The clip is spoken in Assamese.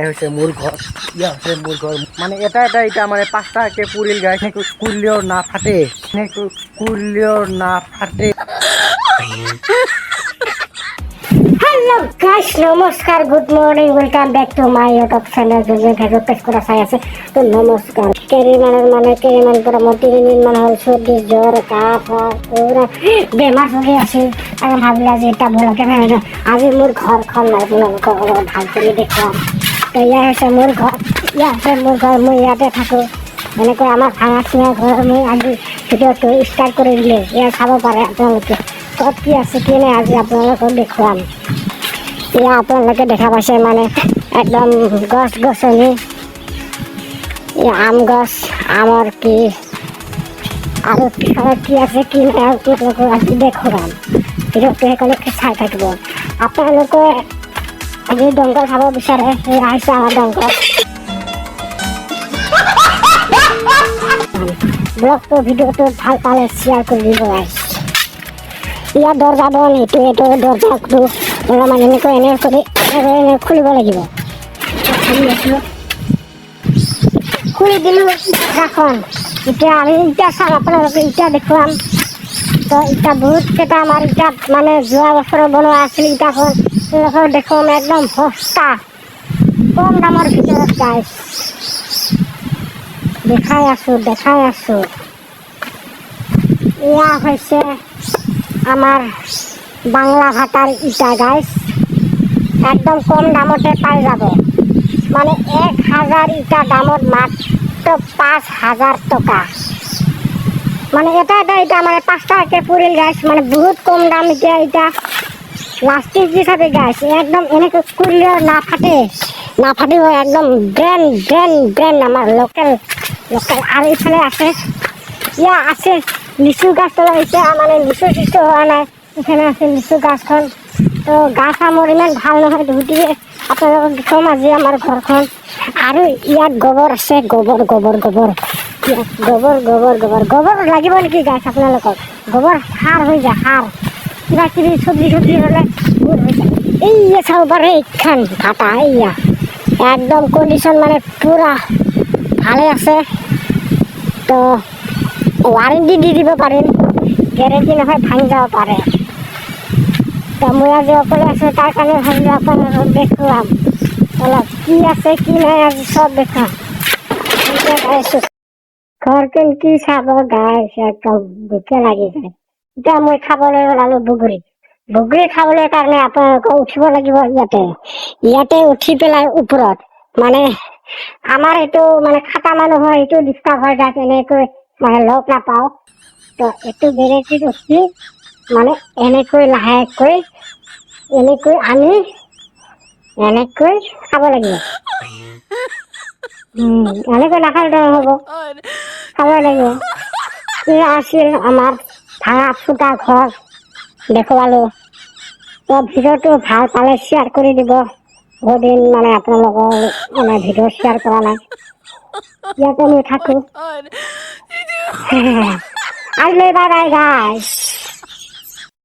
হৈছে মোৰ ঘৰ, ইয়া হৈছে মোৰ ঘৰ। মানে এটা এতিয়া মানে 5টাকে পুৰিল গাইছ, কুৰলিও নাফাটে, কুৰলিও নাফাটে। Hello guys, নমস্কাৰ, good morning, welcome back to my YouTube channel. যোনে ভিডিঅ' পেজ কৰা চাই আছে তো নমস্কাৰ। কেৰিমান পৰা মই 3 দিন মান হ'ল চৰ্দি জ্বৰ কাহ পুৰা বেমাৰ চলি আছিল। আৰু ভাবিলে আজি এটা ভলকে আজি মোৰ ঘৰখন আপোনালোকক অলপ ভাল কৰি দেখুৱাম। তো এয়া হৈছে মোৰ ঘৰ, মই ইয়াতে থাকোঁ। এনেকৈ আমাৰ ভাঙা চিঙা ঘৰ মই আজি ভিডিঅ'টো ষ্টাৰ্ট কৰি দিলে এয়া চাব পাৰে আপোনালোকে। ক'ত কি আছে কি নাই আজি আপোনালোকক দেখুৱাম। এয়া আপোনালোকে দেখা পাইছে মানে একদম গছ গছনি, আম গছ, আমৰ কি আৰু কি আছে কি নাই আপোনালোকক আজি দেখুৱাম। ভিডিঅ'টো সেইকাৰণে চাই থাকিব। আপোনালোকে আজি দংকল খাব বিচাৰে আহিছে আমাৰ দংকল। ব্লগটো ভিডিঅ'টো ভাল পালে শ্বেয়াৰ কৰি দিব। ইয়াৰ দৰ্জা বন্ধ, এইটো দৰ্জাটো মানে এনেকৈ এনে কৰি খুলিব লাগিব। খুলি দিলোঁ দৰ্জাখন। এতিয়া আমি ইটা চাম, আপোনালোকে ইটা দেখুৱাম। তো ইটা বহুত কেইটা আমাৰ ইটা মানে যোৱা বছৰ বনোৱা আছিল ইটাখন, দেখুৱাম একদম সস্তা কম দামৰ ভিতৰত গাইছ দেখাই আছোঁ। এয়া হৈছে আমাৰ বাংলা ভাটাৰ ইটা গাইছ, একদম কম দামতে পাই যাব। মানে 1000 ইটা দামত মাত্ৰ 5000 টকা। মানে এটা ইটা মানে 5টাকে পৰিল গাইছ, মানে বহুত কম দাম। এতিয়া ইটা লাষ্টিক দি থাকে গাইছ, একদম এনেকৈ কৰিলেও নাফাটিব একদম ব্ৰেণ্ড আমাৰ লোকেল। আৰু ইফালে আছে লিচু গাছ হৈছে, মানে লিচু চিচু হোৱা নাই। এখানে আছে লিচু গাছখন। তো গাছ আমাৰ ইমান ভাল নহয়, গতিকে আপোনালোকক দেখুৱাম আজি আমাৰ ঘৰখন। আৰু ইয়াত গোবৰ আছে, গোবৰ লাগিব নেকি গাছ আপোনালোকক? গোবৰ সাৰ হৈ যায়, সাৰ কিবা কিবি চব্জি হ'লে হৈ যায়। এইয়া চাব পাৰে এইখন ভাটা, এইয়া একদম কণ্ডিশ্যন মানে পুৰা ভালে আছে। তো ৱাৰেণ্টি দি দিব পাৰিম, গেৰেণ্টি নহয় ভাঙি যাব পাৰে। তো মই আজি অকলে আছোঁ, তাৰ কাৰণে ভাবিলোঁ আপোনালোকক দেখুৱাম অলপ কি আছে কি নাই আজি চব দেখুৱাম। ঘৰখন কি চাব গাইছ, একদম ভোকে লাগি যায়। এতিয়া মই খাবলৈ ওলালোঁ বগৰী খাবলৈ কাৰণে আপোনালোকক উঠিব লাগিব ইয়াতে উঠি পেলাই ওপৰত মানে আমাৰ এইটো মানে খাটা মানুহৰ এইটো ডিষ্টাৰ্ব হৈ যায়, এনেকৈ মানে লগ নাপাওঁ। তো এইটো গেৰেণ্টিত উঠি মানে এনেকৈ লাহেকৈ আমি এনেকৈ খাব লাগিব। এনেকৈ নাখালে নহ'ব, খাব লাগিব। এয়া আছিল আমাৰ ভাঙা ফুটা ঘৰ দেখুৱালোঁ। তো ভিডিঅ'টো ভাল পালে শ্বেয়াৰ কৰি দিব। বহুত দিন মানে আপোনালোকৰ মানে ভিডিঅ' শ্বেয়াৰ কৰা নাই, ইয়াতে আমি থাকোঁ। আজিলৈ বাই বাই গাইছ।